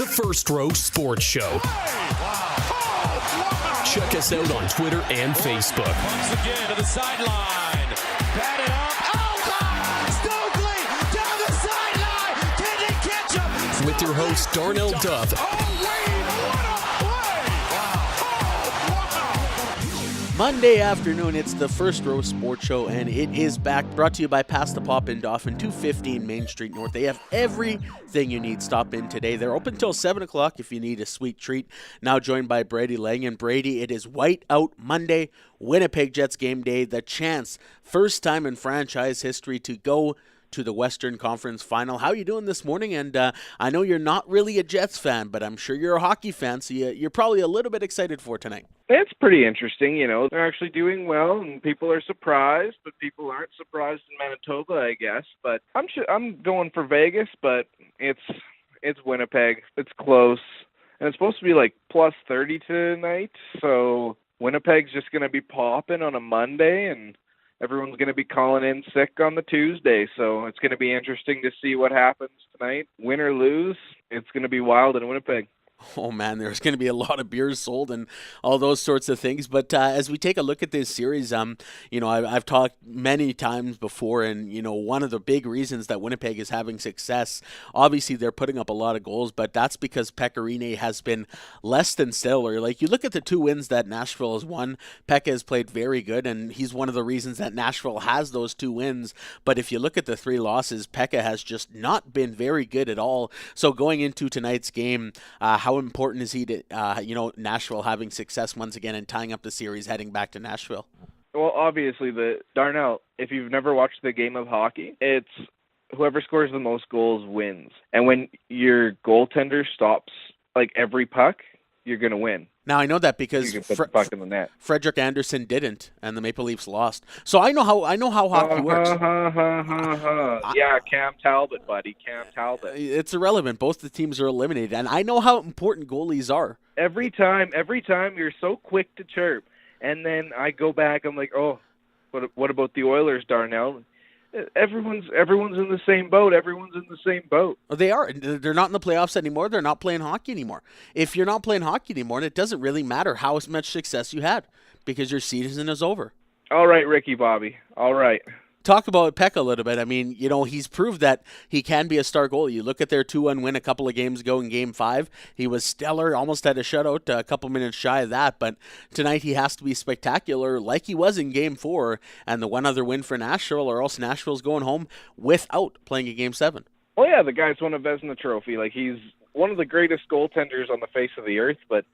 the First Row Sports Show. Check us out on Twitter and Facebook. Once again to the sideline. Batted up. Oh, God! Stokely down the sideline. Can they catch him? With your host, Darnell Duff. Monday afternoon, it's the First Row Sports Show, and it is back, brought to you by Pass the Pop in Dauphin, 215 Main Street North. They have everything you need. Stop in today. They're open till 7 o'clock if you need a sweet treat. Now joined by Brady Lang. And Brady, it is White Out Monday, Winnipeg Jets game day, the chance, first time in franchise history to go to the Western Conference Final. How are you doing this morning? And I know you're not really a Jets fan, but I'm sure you're a hockey fan, so you're probably a little bit excited for tonight. It's pretty interesting, you know. They're actually doing well, and people are surprised, but people aren't surprised in Manitoba, I guess. But I'm going for Vegas, but it's Winnipeg. It's close, and it's supposed to be like plus 30 tonight. So Winnipeg's just going to be popping on a Monday, and everyone's going to be calling in sick on the Tuesday. So it's going to be interesting to see what happens tonight. Win or lose, it's going to be wild in Winnipeg. Oh, man, there's going to be a lot of beers sold and all those sorts of things. But as we take a look at this series, I've talked many times before, and, one of the big reasons that Winnipeg is having success, obviously they're putting up a lot of goals, but that's because Pekka Rinne has been less than stellar. Like, you look at the 2 wins that Nashville has won, Pekka has played very good, and he's one of the reasons that Nashville has those 2 wins. But if you look at the 3 losses, Pekka has just not been very good at all. So going into tonight's game, how important is he to, Nashville having success once again and tying up the series heading back to Nashville? Well, obviously, Darnell, if you've never watched the game of hockey, it's whoever scores the most goals wins. And when your goaltender stops like every puck, you're going to win. Now, I know that because you can put the puck in the net. Frederik Andersen didn't, and the Maple Leafs lost. So I know how hockey works. Yeah, Cam Talbot, buddy. Cam Talbot. It's irrelevant. Both the teams are eliminated, and I know how important goalies are. Every time you're so quick to chirp, and then I go back, I'm like, oh, what about the Oilers, Darnell? Everyone's in the same boat. Everyone's in the same boat. They are. They're not in the playoffs anymore. They're not playing hockey anymore. If you're not playing hockey anymore, it doesn't really matter how much success you had because your season is over. All right, Ricky Bobby. All right. Talk about Pekka a little bit. I mean, he's proved that he can be a star goalie. You look at their 2-1 win a couple of games ago in Game 5. He was stellar, almost had a shutout, a couple minutes shy of that. But tonight he has to be spectacular like he was in Game 4. And the one other win for Nashville, or else Nashville's going home without playing a Game 7. Well, yeah, the guy's won a Vezina Trophy. Like, he's one of the greatest goaltenders on the face of the earth, but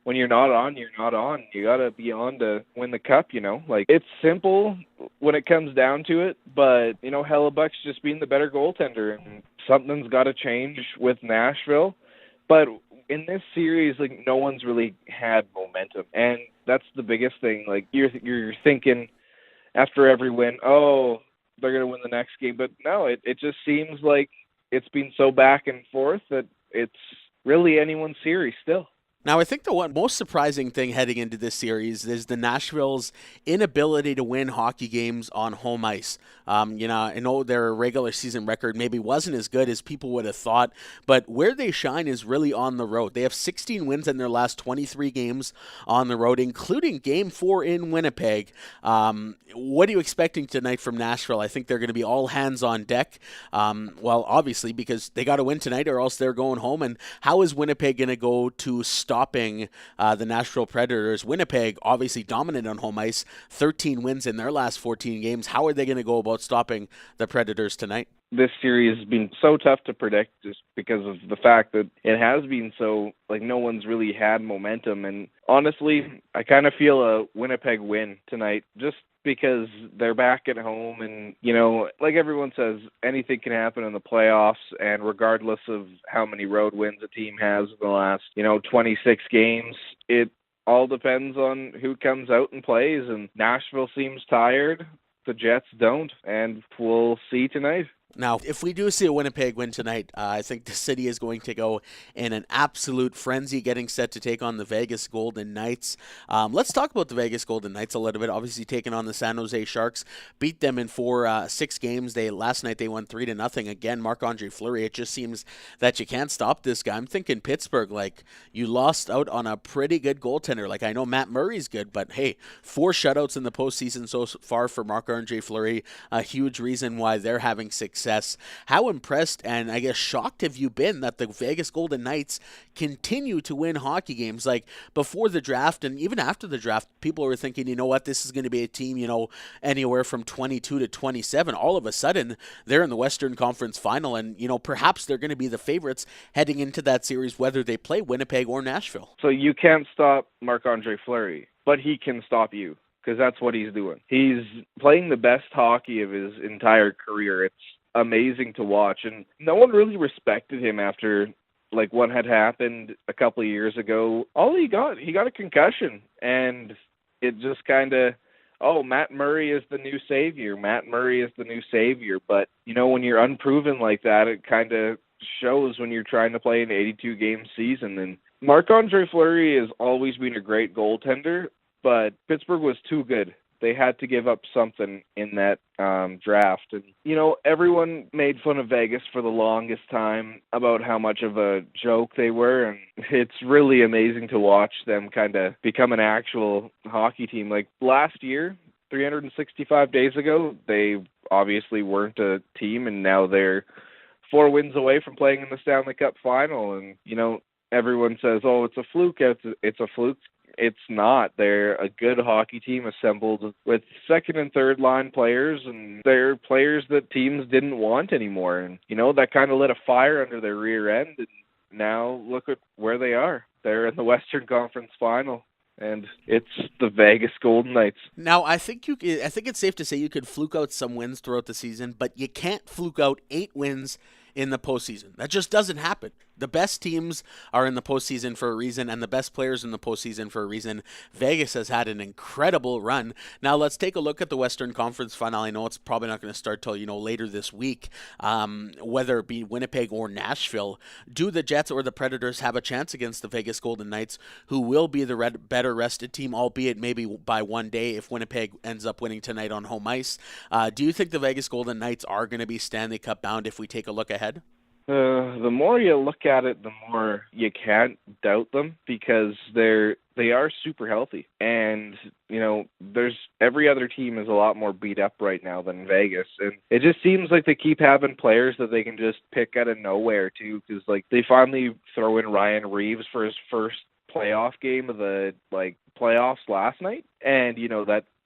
when you're not on, you're not on. You got to be on to win the cup, Like, it's simple when it comes down to it, but, Hellebuck's just being the better goaltender, and something's got to change with Nashville. But in this series, like, no one's really had momentum, and that's the biggest thing. Like, you're thinking after every win, oh, they're going to win the next game. But no, it just seems like it's been so back and forth that it's really anyone's series still. Now, I think the one most surprising thing heading into this series is the Nashville's inability to win hockey games on home ice. I know their regular season record maybe wasn't as good as people would have thought, but where they shine is really on the road. They have 16 wins in their last 23 games on the road, including Game 4 in Winnipeg. What are you expecting tonight from Nashville? I think they're going to be all hands on deck. Obviously, because they got to win tonight or else they're going home. And how is Winnipeg going to go to stopping the Nashville Predators? Winnipeg obviously dominant on home ice, 13 wins in their last 14 games. How are they going to go about stopping the Predators tonight? This series has been so tough to predict just because of the fact that it has been so, like, no one's really had momentum. And honestly, I kind of feel a Winnipeg win tonight just because they're back at home. And, like everyone says, anything can happen in the playoffs. And regardless of how many road wins a team has in the last, 26 games, it all depends on who comes out and plays. And Nashville seems tired. The Jets don't. And we'll see tonight. Now, if we do see a Winnipeg win tonight, I think the city is going to go in an absolute frenzy, getting set to take on the Vegas Golden Knights. Let's talk about the Vegas Golden Knights a little bit. Obviously, taking on the San Jose Sharks, beat them in 6 games. Last night they won 3-0. Again, Marc-Andre Fleury. It just seems that you can't stop this guy. I'm thinking Pittsburgh, like, you lost out on a pretty good goaltender. Like, I know Matt Murray's good, but hey, 4 shutouts in the postseason so far for Marc-Andre Fleury. A huge reason why they're having success. How impressed and I guess shocked have you been that the Vegas Golden Knights continue to win hockey games? Like, before the draft and even after the draft, people were thinking, you know what, this is going to be a team, anywhere from 22 to 27. All of a sudden, they're in the Western Conference Final, and, perhaps they're going to be the favorites heading into that series, whether they play Winnipeg or Nashville. So you can't stop Marc-Andre Fleury, but he can stop you, because that's what he's doing. He's playing the best hockey of his entire career. It's amazing to watch, and no one really respected him after what had happened a couple of years ago. All he got a concussion, and it just kind of, Matt Murray is the new savior. Matt Murray is the new savior. But when you're unproven like that, it kind of shows when you're trying to play an 82-game season. And Marc-Andre Fleury has always been a great goaltender, but Pittsburgh was too good. They had to give up something in that draft. And, everyone made fun of Vegas for the longest time about how much of a joke they were. And it's really amazing to watch them kind of become an actual hockey team. Like last year, 365 days ago, they obviously weren't a team, and now they're 4 wins away from playing in the Stanley Cup final. And, everyone says, it's a fluke. It's a fluke. It's not. They're a good hockey team assembled with second and third line players, and they're players that teams didn't want anymore. And, that kind of lit a fire under their rear end. And now look at where they are. They're in the Western Conference Final, and it's the Vegas Golden Knights. Now, I think it's safe to say you could fluke out some wins throughout the season, but you can't fluke out 8 wins in the postseason. That just doesn't happen. The best teams are in the postseason for a reason, and the best players in the postseason for a reason. Vegas has had an incredible run. Now let's take a look at the Western Conference Final. I know it's probably not going to start till later this week. Whether it be Winnipeg or Nashville, do the Jets or the Predators have a chance against the Vegas Golden Knights, who will be the better rested team, albeit maybe by one day if Winnipeg ends up winning tonight on home ice? Do you think the Vegas Golden Knights are going to be Stanley Cup bound if we take a look ahead? The more you look at it, the more you can't doubt them, because they are super healthy. And, there's every other team is a lot more beat up right now than Vegas. And it just seems like they keep having players that they can just pick out of nowhere, too, because, they finally throw in Ryan Reeves for his first playoff game of the, playoffs last night. And,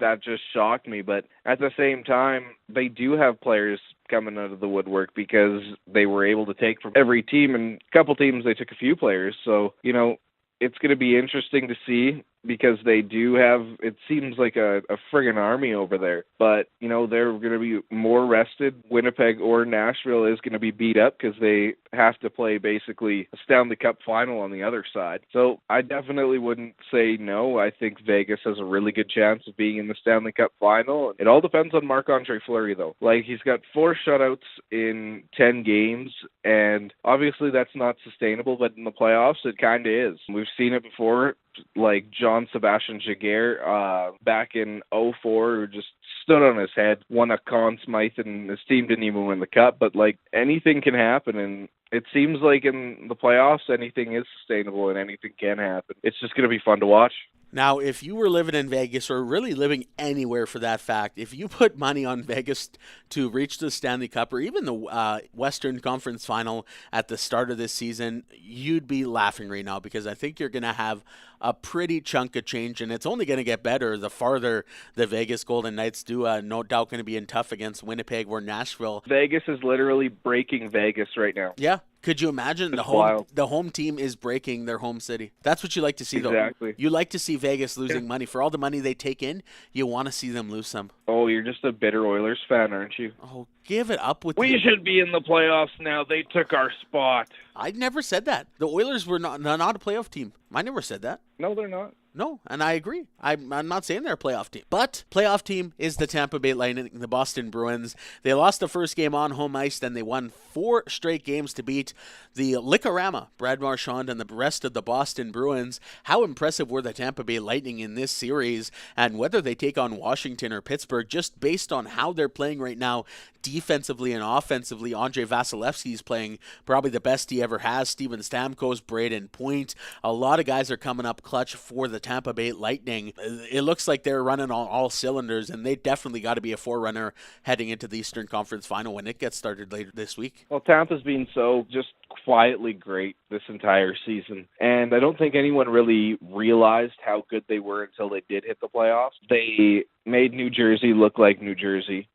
that just shocked me. But at the same time, they do have players coming out of the woodwork, because they were able to take from every team, and a couple teams they took a few players. So, it's going to be interesting to see, because they do have, it seems like a friggin' army over there. But, they're going to be more rested. Winnipeg or Nashville is going to be beat up, because they have to play basically a Stanley Cup final on the other side. So I definitely wouldn't say no. I think Vegas has a really good chance of being in the Stanley Cup final. It all depends on Marc-Andre Fleury, though. He's got 4 shutouts in 10 games, and obviously that's not sustainable, but in the playoffs it kind of is. We've seen it before, like John Sebastian Jaguar back in 2004, who just stood on his head, won a Conn Smythe, and his team didn't even win the cup. But anything can happen, and it seems like in the playoffs anything is sustainable and anything can happen. It's just going to be fun to watch. Now, if you were living in Vegas, or really living anywhere for that fact, if you put money on Vegas to reach the Stanley Cup or even the Western Conference Final at the start of this season, you'd be laughing right now, because I think you're going to have a pretty chunk of change, and it's only going to get better the farther the Vegas Golden Knights do. No doubt going to be in tough against Winnipeg or Nashville. Vegas is literally breaking Vegas right now. Yeah. Could you imagine the home team is breaking their home city? That's what you like to see, though. Exactly. You like to see Vegas losing money. For all the money they take in, you want to see them lose some. Oh, you're just a bitter Oilers fan, aren't you? Oh, give it up with We should be in the playoffs now. They took our spot. I never said that. The Oilers were not a playoff team. I never said that. No, they're not. No, and I agree. I'm not saying they're a playoff team. But playoff team is the Tampa Bay Lightning, the Boston Bruins. They lost the first game on home ice, then they won 4 straight games to beat the Lick-O-Rama, Brad Marchand, and the rest of the Boston Bruins. How impressive were the Tampa Bay Lightning in this series? And whether they take on Washington or Pittsburgh, just based on how they're playing right now, defensively and offensively, Andrei Vasilevsky's playing probably the best he ever has. Steven Stamkos, Braden Point. A lot of guys are coming up clutch for the Tampa Bay Lightning. It looks like they're running on all cylinders, and they definitely got to be a forerunner heading into the Eastern Conference Final when it gets started later this week. Well, Tampa's been so just quietly great this entire season, and I don't think anyone really realized how good they were until they did hit the playoffs. They made New Jersey look like New Jersey,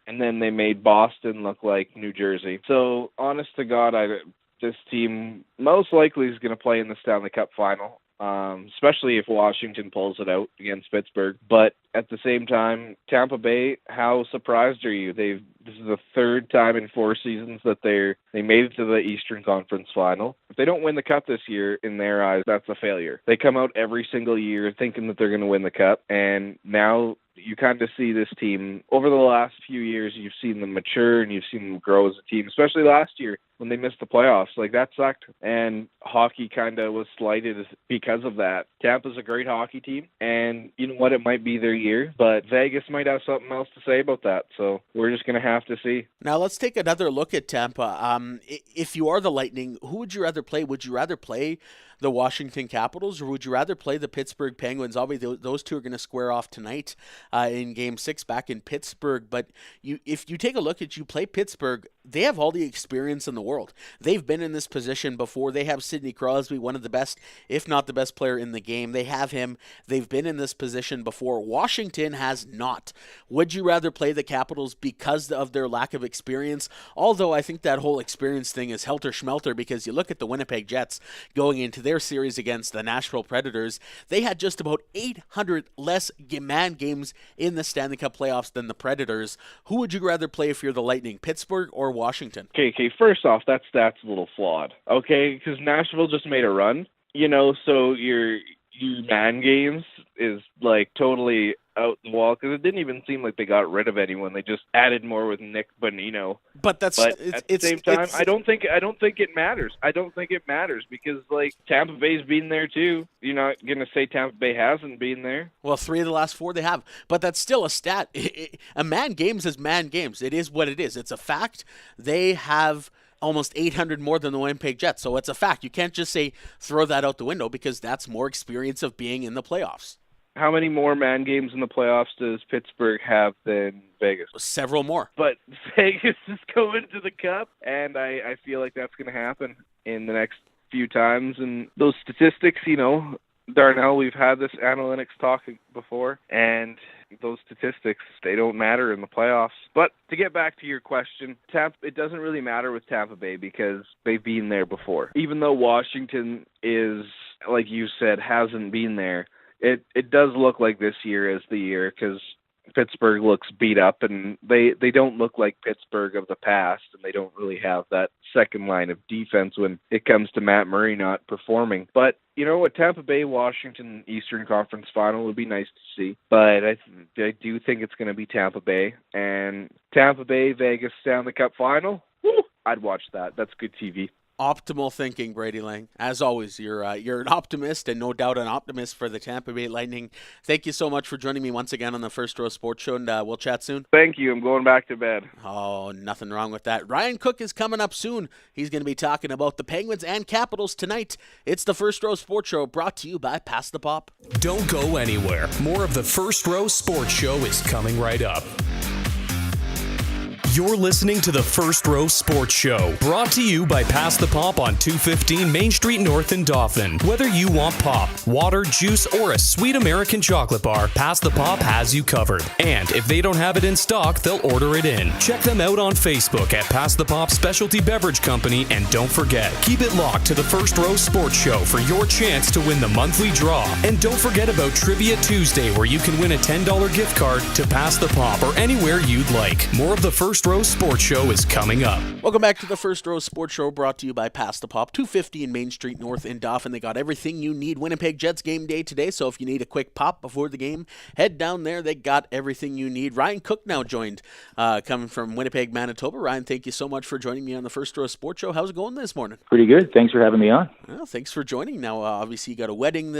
and then they made Boston look like New Jersey. So, honest to God, this team most likely is going to play in the Stanley Cup Final, especially if Washington pulls it out against Pittsburgh. But at the same time, Tampa Bay, how surprised are you? This is the 3rd time in 4 seasons that they made it to the Eastern Conference Final. If they don't win the Cup this year, in their eyes, that's a failure. They come out every single year thinking that they're going to win the Cup, and now you kind of see this team, over the last few years, you've seen them mature and you've seen them grow as a team, especially last year when they missed the playoffs. Like, that sucked, and hockey kind of was slighted because of that. Tampa's a great hockey team, and you know what? It might be their year, but Vegas might have something else to say about that, so we're just going to have to see. Now, let's take another look at Tampa. If you are the Lightning, who would you rather play? Would you rather play the Washington Capitals, or would you rather play the Pittsburgh Penguins? Obviously, those two are going to square off tonight in Game 6 back in Pittsburgh. But if you take a look at you play Pittsburgh, they have all the experience in the world. They've been in this position before. They have Sidney Crosby, one of the best, if not the best player in the game. They have him. They've been in this position before. Washington has not. Would you rather play the Capitals because of their lack of experience? Although I think that whole experience thing is helter-smelter, because you look at the Winnipeg Jets going into their series against the Nashville Predators, they had just about 800 less man games in the Stanley Cup playoffs than the Predators. Who would you rather play if you're the Lightning, Pittsburgh or Washington? Okay, first off, that stat's a little flawed, okay, because Nashville just made a run, so your man games is like totally out the wall, because it didn't even seem like they got rid of anyone. They just added more with Nick Bonino. But at the same time, I don't think it matters. I don't think it matters, because like Tampa Bay's been there too. You're not gonna say Tampa Bay hasn't been there. Well, 3 of the last 4 they have, but that's still a stat. A man games is man games. It is what it is. It's a fact. They have almost 800 more than the Winnipeg Jets, so it's a fact. You can't just say throw that out the window, because that's more experience of being in the playoffs. How many more man games in the playoffs does Pittsburgh have than Vegas? Several more. But Vegas is going to the Cup, and I feel like that's going to happen in the next few times. And those statistics, Darnell, we've had this analytics talk before, and those statistics, they don't matter in the playoffs. But to get back to your question, it doesn't really matter with Tampa Bay, because they've been there before. Even though Washington is, like you said, hasn't been there, it does look like this year is the year, because Pittsburgh looks beat up, and they don't look like Pittsburgh of the past, and they don't really have that second line of defense when it comes to Matt Murray not performing. But a Tampa Bay Washington Eastern Conference Final would be nice to see, but I do think it's going to be Tampa Bay, and Tampa Bay Vegas Stanley Cup Final. Woo, I'd watch that. That's good TV. Optimal thinking, Brady Lang. As always, you're an optimist, and no doubt an optimist for the Tampa Bay Lightning. Thank you so much for joining me once again on the First Row Sports Show, and we'll chat soon. Thank you. I'm going back to bed. Oh, nothing wrong with that. Ryan Cook is coming up soon. He's going to be talking about the Penguins and Capitals tonight. It's the First Row Sports Show, brought to you by Pass the Pop. Don't go anywhere. More of the First Row Sports Show is coming right up. You're listening to the First Row Sports Show, brought to you by Pass the Pop on 215 Main Street North in Dauphin. Whether you want pop, water, juice, or a sweet American chocolate bar, Pass the Pop has you covered. And if they don't have it in stock, they'll order it in. Check them out on Facebook at Pass the Pop Specialty Beverage Company, and don't forget, keep it locked to the First Row Sports Show for your chance to win the monthly draw. And don't forget about Trivia Tuesday, where you can win a $10 gift card to Pass the Pop or anywhere you'd like. More of the First First Row Sports Show is coming up. Welcome back to the First Row Sports Show, brought to you by Pass the Pop, 250 Main Street North in Dauphin. They got everything you need. Winnipeg Jets game day today, so if you need a quick pop before the game, head down there. They got everything you need. Ryan Cook now joined, coming from Winnipeg, Manitoba. Ryan, thank you so much for joining me on the First Row Sports Show. How's it going this morning? Pretty good. Thanks for having me on. Well, thanks for joining. Now, obviously, you got a wedding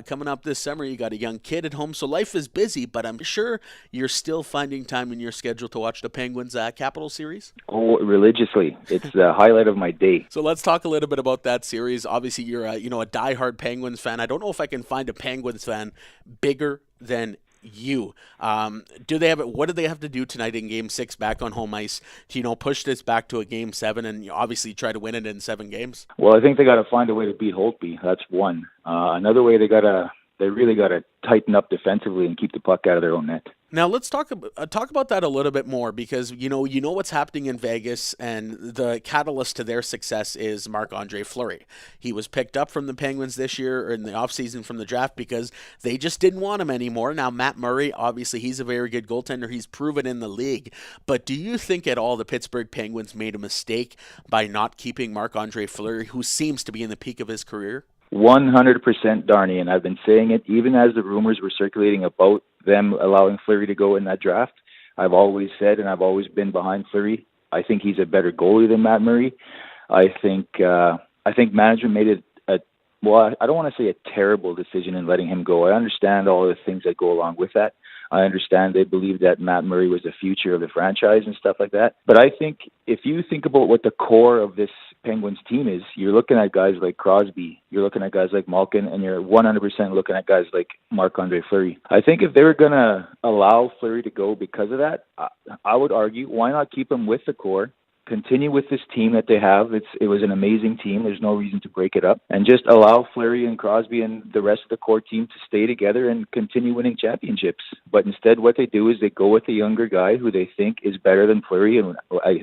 coming up this summer. You got a young kid at home, so life is busy, but I'm sure you're still finding time in your schedule to watch the Penguins Capital Series? Oh, religiously. It's the highlight of my day. So let's talk a little bit about that series. Obviously, you're a diehard Penguins fan. I don't know if I can find a Penguins fan bigger than you. What do they have to do tonight in Game 6 back on home ice to push this back to a Game 7 and obviously try to win it in 7 games? Well, I think they got to find a way to beat Holtby. That's one. Another way, they really got to tighten up defensively and keep the puck out of their own net. Now let's talk about that a little bit more, because you know what's happening in Vegas, and the catalyst to their success is Marc-Andre Fleury. He was picked up from the Penguins this year, or in the offseason from the draft, because they just didn't want him anymore. Now Matt Murray, obviously he's a very good goaltender. He's proven in the league. But do you think at all the Pittsburgh Penguins made a mistake by not keeping Marc-Andre Fleury, who seems to be in the peak of his career? 100% Darnie, and I've been saying it even as the rumors were circulating about them allowing Fleury to go in that draft. I've always said, and I've always been behind Fleury. I think he's a better goalie than Matt Murray. I think management made it I don't want to say a terrible decision in letting him go. I understand all the things that go along with that. I understand they believe that Matt Murray was the future of the franchise and stuff like that. But I think if you think about what the core of this Penguins team is, you're looking at guys like Crosby, you're looking at guys like Malkin, and you're 100% looking at guys like Marc-Andre Fleury. I think if they were going to allow Fleury to go because of that, I would argue, why not keep him with the core? Continue with this team that they have. It was an amazing team. There's no reason to break it up. And just allow Fleury and Crosby and the rest of the core team to stay together and continue winning championships. But instead, what they do is they go with a younger guy who they think is better than Fleury. And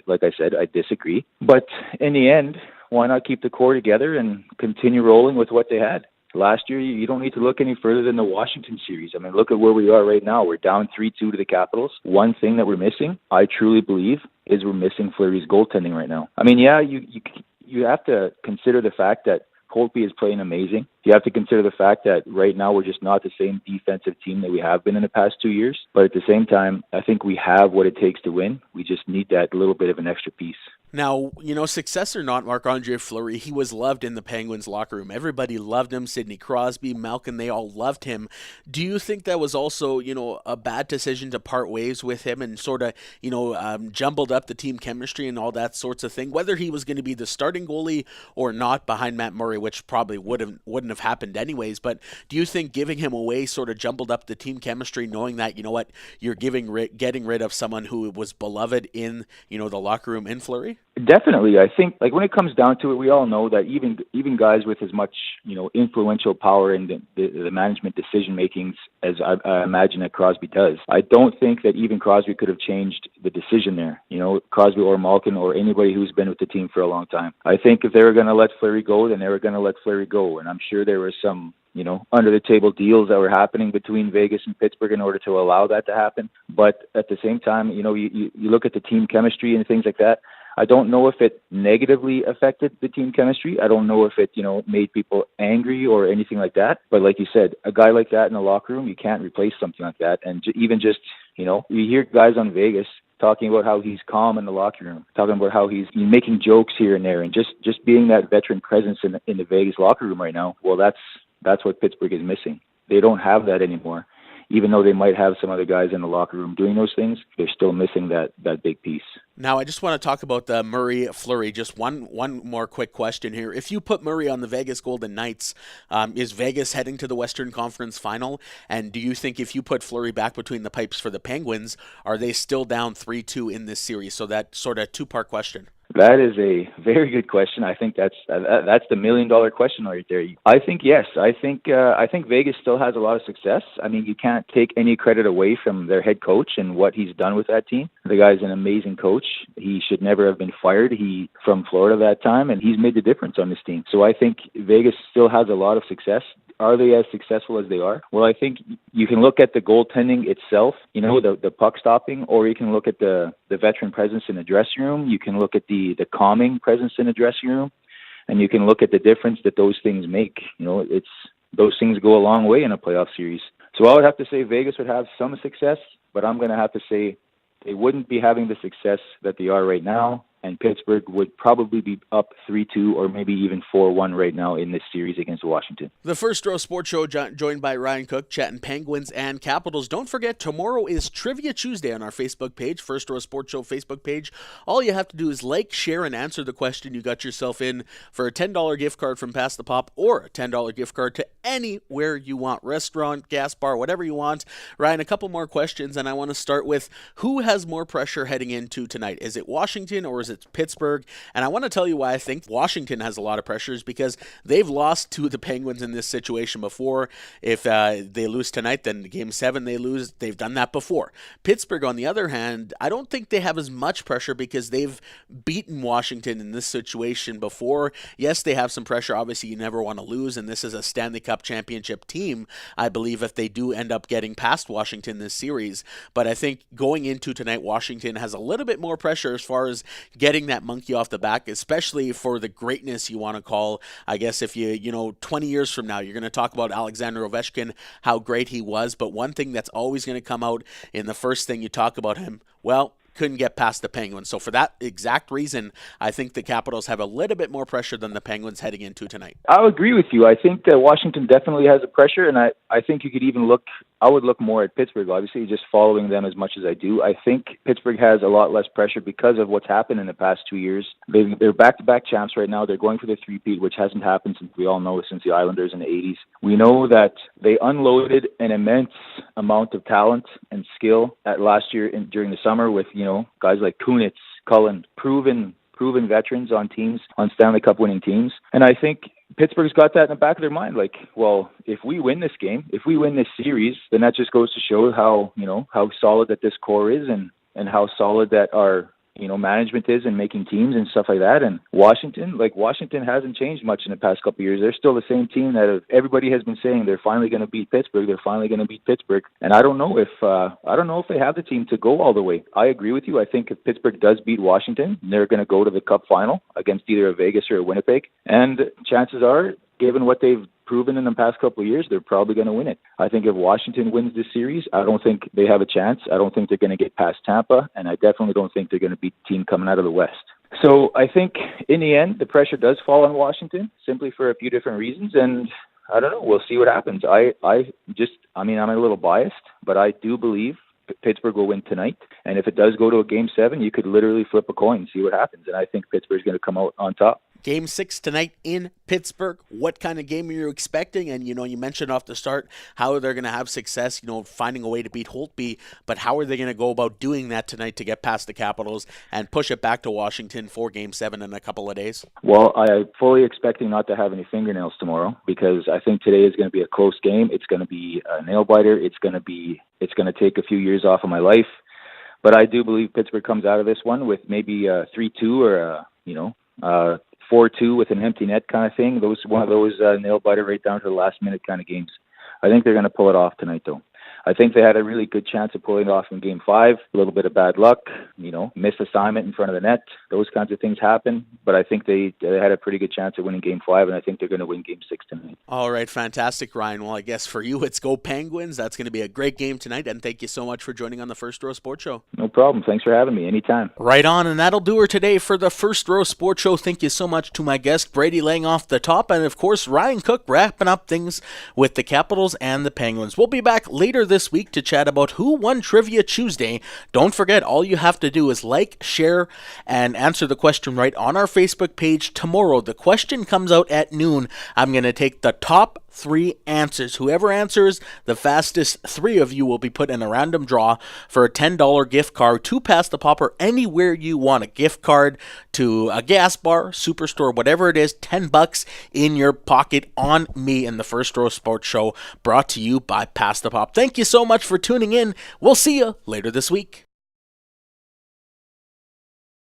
like I said, I disagree. But in the end, why not keep the core together and continue rolling with what they had? Last year, you don't need to look any further than the Washington series. I mean, look at where we are right now. We're down 3-2 to the Capitals. One thing that we're missing, I truly believe, is we're missing Fleury's goaltending right now. I mean, yeah, you have to consider the fact that Holtby is playing amazing. You have to consider the fact that right now we're just not the same defensive team that we have been in the past 2 years. But at the same time, I think we have what it takes to win. We just need that little bit of an extra piece. Now, success or not, Marc-Andre Fleury, he was loved in the Penguins locker room. Everybody loved him. Sidney Crosby, Malkin, they all loved him. Do you think that was also, a bad decision to part ways with him and sort of, jumbled up the team chemistry and all that sorts of thing? Whether he was going to be the starting goalie or not behind Matt Murray, which probably wouldn't have happened anyways. But do you think giving him away sort of jumbled up the team chemistry, knowing that, you're getting rid of someone who was beloved in, the locker room in Fleury? Definitely. I think, when it comes down to it, we all know that even guys with as much, influential power in the management decision makings as I imagine that Crosby does, I don't think that even Crosby could have changed the decision there. Crosby or Malkin or anybody who's been with the team for a long time. I think if they were going to let Fleury go, then they were going to let Fleury go. And I'm sure there were some under the table deals that were happening between Vegas and Pittsburgh in order to allow that to happen. But at the same time, you look at the team chemistry and things like that. I don't know if it negatively affected the team chemistry. I don't know if it, made people angry or anything like that. But like you said, a guy like that in the locker room, you can't replace something like that. And even just, you hear guys on Vegas talking about how he's calm in the locker room, talking about how he's making jokes here and there, and just being that veteran presence in the Vegas locker room right now. Well, that's what Pittsburgh is missing. They don't have that anymore. Even though they might have some other guys in the locker room doing those things, they're still missing that big piece. Now, I just want to talk about the Murray-Fleury. Just one more quick question here. If you put Murray on the Vegas Golden Knights, is Vegas heading to the Western Conference Final? And do you think if you put Fleury back between the pipes for the Penguins, are they still down 3-2 in this series? So that sort of two-part question. That is a very good question. I think that's the $1 million question right there. I think yes. I think Vegas still has a lot of success. I mean, you can't take any credit away from their head coach and what he's done with that team. The guy's an amazing coach. He should never have been fired. He from Florida that time, and he's made the difference on this team. So I think Vegas still has a lot of success. are they as successful as they are? Well, I think you can look at the goaltending itself, the puck stopping, or you can look at the veteran presence in the dressing room. You can look at the calming presence in the dressing room, and you can look at the difference that those things make. Those things go a long way in a playoff series. So I would have to say Vegas would have some success, but I'm going to have to say they wouldn't be having the success that they are right now. And Pittsburgh would probably be up 3-2 or maybe even 4-1 right now in this series against Washington. The First Row Sports Show, joined by Ryan Cook, chatting Penguins and Capitals. Don't forget, tomorrow is Trivia Tuesday on our Facebook page, First Row Sports Show Facebook page. All you have to do is like, share, and answer the question you got yourself in for a $10 gift card from Pass the Pop or a $10 gift card to anywhere you want, restaurant, gas bar, whatever you want. Ryan, a couple more questions, and I want to start with who has more pressure heading into tonight? Is it Washington or is it Pittsburgh? And I want to tell you why I think Washington has a lot of pressures, because they've lost to the Penguins in this situation before. If they lose tonight, then Game 7 they lose. They've done that before. Pittsburgh, on the other hand, I don't think they have as much pressure because they've beaten Washington in this situation before. Yes, they have some pressure. Obviously, you never want to lose, and this is a Stanley Cup championship team, I believe, if they do end up getting past Washington this series. But I think going into tonight, Washington has a little bit more pressure as far as getting that monkey off the back, especially for the greatness you want to call. I guess if you 20 years from now, you're going to talk about Alexander Ovechkin, how great he was. But one thing that's always going to come out in the first thing you talk about him, well, couldn't get past the Penguins. So for that exact reason, I think the Capitals have a little bit more pressure than the Penguins heading into tonight. I'll agree with you. I think that Washington definitely has a pressure, and I think you could even I would look more at Pittsburgh, obviously, just following them as much as I do. I think Pittsburgh has a lot less pressure because of what's happened in the past 2 years. They're back-to-back champs right now. They're going for the three-peat, which hasn't happened since we all know since the Islanders in the 80s. We know that they unloaded an immense amount of talent and skill at last year during the summer with, guys like Kunitz, Cullen, proven veterans on teams, on Stanley Cup winning teams. And I think Pittsburgh's got that in the back of their mind. Like, well, if we win this game, if we win this series, then that just goes to show how solid that this core is and how solid that our management is in making teams and stuff like that. And Washington hasn't changed much in the past couple of years. They're still the same team that everybody has been saying they're finally going to beat Pittsburgh. They're finally going to beat Pittsburgh. And I don't know if they have the team to go all the way. I agree with you. I think if Pittsburgh does beat Washington, they're going to go to the Cup final against either a Vegas or a Winnipeg. And chances are, given what they've proven in the past couple of years, they're probably going to win it. I think if Washington wins this series, I don't think they have a chance. I don't think they're going to get past Tampa, and I definitely don't think they're going to beat the team coming out of the West. So I think in the end, the pressure does fall on Washington, simply for a few different reasons, and I don't know. We'll see what happens. I'm a little biased, but I do believe Pittsburgh will win tonight. And if it does go to a Game 7, you could literally flip a coin and see what happens. And I think Pittsburgh's going to come out on top. Game 6 tonight in Pittsburgh. What kind of game are you expecting? And, you mentioned off the start how they're going to have success, finding a way to beat Holtby. But how are they going to go about doing that tonight to get past the Capitals and push it back to Washington for Game 7 in a couple of days? Well, I'm fully expecting not to have any fingernails tomorrow, because I think today is going to be a close game. It's going to be a nail-biter. It's going to take a few years off of my life. But I do believe Pittsburgh comes out of this one with maybe a 3-2 or a 4-2 with an empty net kind of thing. One of those nail-biter right down to the last minute kind of games. I think they're going to pull it off tonight, though. I think they had a really good chance of pulling it off in Game 5. A little bit of bad luck, missed assignment in front of the net. Those kinds of things happen. But I think they had a pretty good chance of winning Game 5, and I think they're going to win Game 6 tonight. All right, fantastic, Ryan. Well, I guess for you, it's go Penguins. That's going to be a great game tonight, and thank you so much for joining on the First Row Sports Show. No problem. Thanks for having me. Anytime. Right on, and that'll do her today for the First Row Sports Show. Thank you so much to my guest, Brady Lang off the top, and of course, Ryan Cook wrapping up things with the Capitals and the Penguins. We'll be back later this week to chat about who won Trivia Tuesday. Don't forget, all you have to do is like, share, and answer the question right on our Facebook page tomorrow. The question comes out at noon. I'm going to take the top 3 answers. Whoever answers the fastest, 3 of you will be put in a random draw for a $10 gift card to Pass the Pop or anywhere you want. A gift card to a gas bar, superstore, whatever it is, $10 in your pocket on me in the First Row Sports Show, brought to you by Pass the Pop. Thank you so much for tuning in. We'll see you later this week.